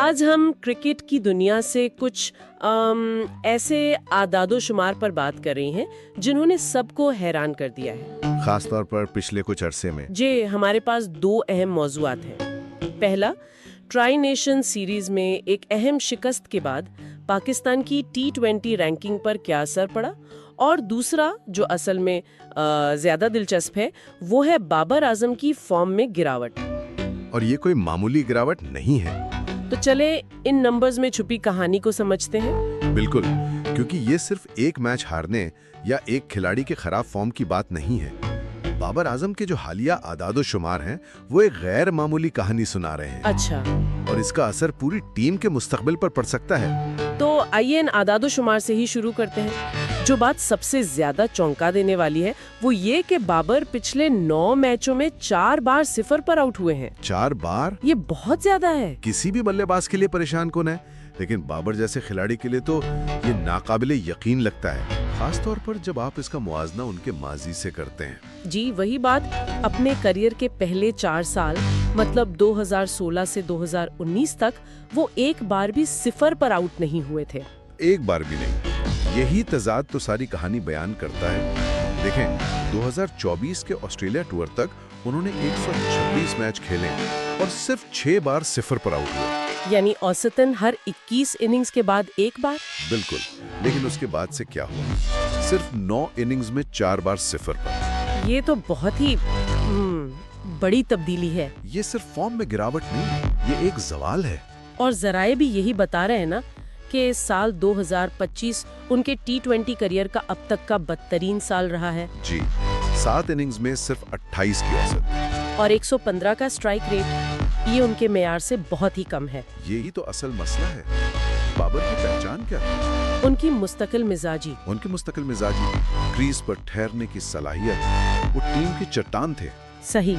आज हम क्रिकेट की दुनिया से कुछ ऐसे आदादो-शुमार पर बात कर रहे हैं जिन्होंने सबको हैरान कर दिया है। खास तौर पर पिछले कुछ अरसे में। जी, हमारे पास दो अहम मौज़ूआत हैं। पहला, ट्राई नेशन सीरीज में एक अहम शिकस्त के बाद पाकिस्तान की T20 रैंकिंग पर क्या असर पड़ा, और दूसरा जो असल में ज्यादा दिलचस्प है वो है बाबर आजम की फॉर्म में गिरावट। और ये कोई मामूली गिरावट नहीं है। तो चले इन नंबर्स में छुपी कहानी को समझते हैं। बिल्कुल, क्योंकि ये सिर्फ एक मैच हारने या एक खिलाड़ी के खराब फॉर्म की बात नहीं है। बाबर आजम के जो हालिया आदादो शुमार हैं वो एक गैर मामूली कहानी सुना रहे हैं। अच्छा, और इसका असर पूरी टीम के मुस्तकबिल पर पड़ सकता है। तो आइए इन आदादो शुमार से ही शुरू करते हैं। जो बात सबसे ज्यादा चौंका देने वाली है वो ये कि बाबर पिछले 9 मैचों में 4 बार 0 पर आउट हुए हैं। 4 बार? ये बहुत ज्यादा है। किसी भी बल्लेबाज के लिए परेशान कौन है, लेकिन बाबर जैसे खिलाड़ी के लिए तो ये नाकाबिले यकीन लगता है, खास तौर पर जब आप इसका मुआवजा उनके माजी से करते हैं। जी, वही बात। अपने करियर के पहले 4 साल मतलब 2016 से 2019 तक वो एक बार भी 0 पर आउट नहीं हुए थे। एक बार भी नहीं। यही तजाद तो सारी कहानी बयान करता है। देखें, 2024 के ऑस्ट्रेलिया टूर तक उन्होंने 126 मैच खेले और सिर्फ 6 बार 0 पर आउट हुए। यानी औसतन हर 21 इनिंग्स के बाद एक बार। बिल्कुल, लेकिन उसके बाद से क्या हुआ? सिर्फ 9 इनिंग्स में 4 बार 0 पर। ये तो बहुत ही बड़ी तब्दीली है। ये सिर्फ फॉर्म में गिरावट नहीं, ये एक जवाल है। और जराए भी यही बता रहे हैं ना कि साल 2025 उनके T20 करियर का अब तक का बदतरीन साल रहा है। जी, 7 इनिंग्स में सिर्फ 28 की औसत और 115 का स्ट्राइक रेट, ये उनके मेयार से बहुत ही कम है। यही तो असल मसला है। बाबर की पहचान क्या है? उनकी मुस्तकिल मिजाजी। क्रीज पर ठहरने की सलाहियत। वो टीम की चट्टान थे। सही।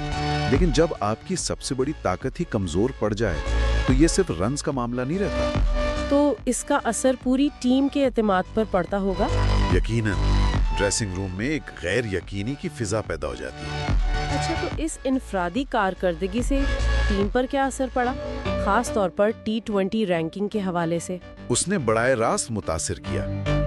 लेकिन जब आपकी सबसे बड़ी ताकत ही कमजोर पड़ जाए तो ये सिर्फ रन्स का मामला नहीं रहता। तो इसका असर पूरी टीम के एतमाद पर पड़ता होगा। यकीनन ड्रेसिंग रूम में एक गैर यकीनी की फिजा पैदा हो जाती है। अच्छा, तो इस इनफरादी कारकर्दगी से टीम पर क्या असर पड़ा, खास तौर पर T20 रैंकिंग के हवाले से? उसने बड़ाए रास्त मुतासिर किया।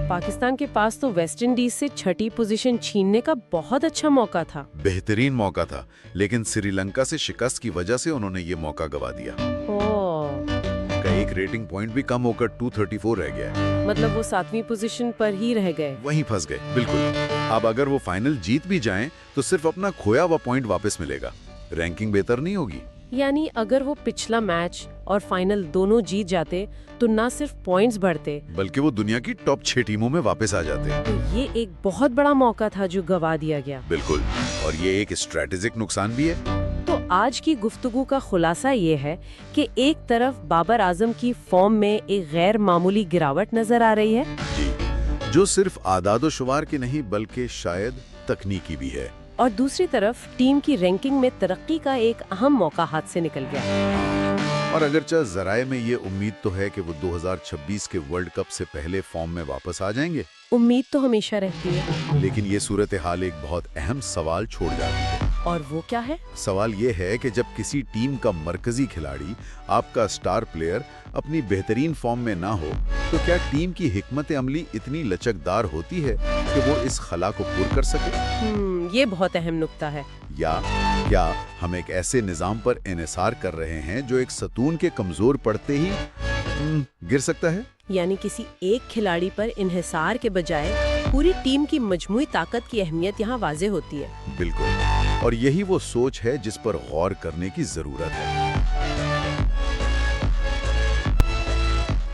पाकिस्तान के पास तो वेस्ट इंडीज से 6ठी पोजीशन छीनने का बहुत अच्छा मौका था। बेहतरीन मौका था, लेकिन श्रीलंका से शिकस्त की वजह से उन्होंने ये मौका गवा दिया। एक रेटिंग पॉइंट भी कम होकर 234 रह गया। मतलब वो 7वीं पोजीशन पर ही रह गए। वहीं फंस गए। बिल्कुल। अब अगर वो फाइनल जीत भी जाएं, तो सिर्फ अपना खोया हुआ पॉइंट वापस मिलेगा, रैंकिंग बेहतर नहीं होगी। यानी अगर वो पिछला मैच और फाइनल दोनों जीत जाते तो ना सिर्फ पॉइंट्स बढ़ते बल्कि वो दुनिया की टॉप 6 टीमों में वापस आ जाते। तो ये एक बहुत बड़ा मौका था जो गवा दिया गया। बिल्कुल, और ये एक स्ट्रेटेजिक नुकसान भी है। तो आज की गुफ्तगू का खुलासा ये है कि एक तरफ बाबर आजम की फॉर्म में एक गैर मामूली गिरावट नजर आ रही है, जी, जो सिर्फ आदादो शुमार की नहीं बल्कि शायद तकनीकी भी है। और दूसरी तरफ टीम की रैंकिंग में तरक्की का एक अहम मौका हाथ से निकल गया। और अगरचे जराए में ये उम्मीद तो है कि वो 2026 के वर्ल्ड कप से पहले फॉर्म में वापस आ जाएंगे। उम्मीद तो हमेशा रहती है, लेकिन ये सूरत हाल एक बहुत अहम सवाल छोड़ जाती है। और वो क्या है? सवाल ये है कि जब किसी टीम का मरकजी खिलाड़ी, आपका स्टार प्लेयर, अपनी बेहतरीन फॉर्म में ना हो, तो क्या टीम की हिकमत अमली इतनी लचकदार होती है कि वो इस खला को पूरा कर सके? ये बहुत अहम नुक्ता है। या क्या हम एक ऐसे निजाम पर इन्हिसार कर रहे हैं जो एक सतून के कमजोर पड़ते ही गिर सकता है? यानी किसी एक खिलाड़ी पर इन्हिसार के बजाय पूरी टीम की मजमूई ताकत की अहमियत यहाँ वाज़ेह होती है। बिल्कुल, और यही वो सोच है जिस पर गौर करने की जरूरत है।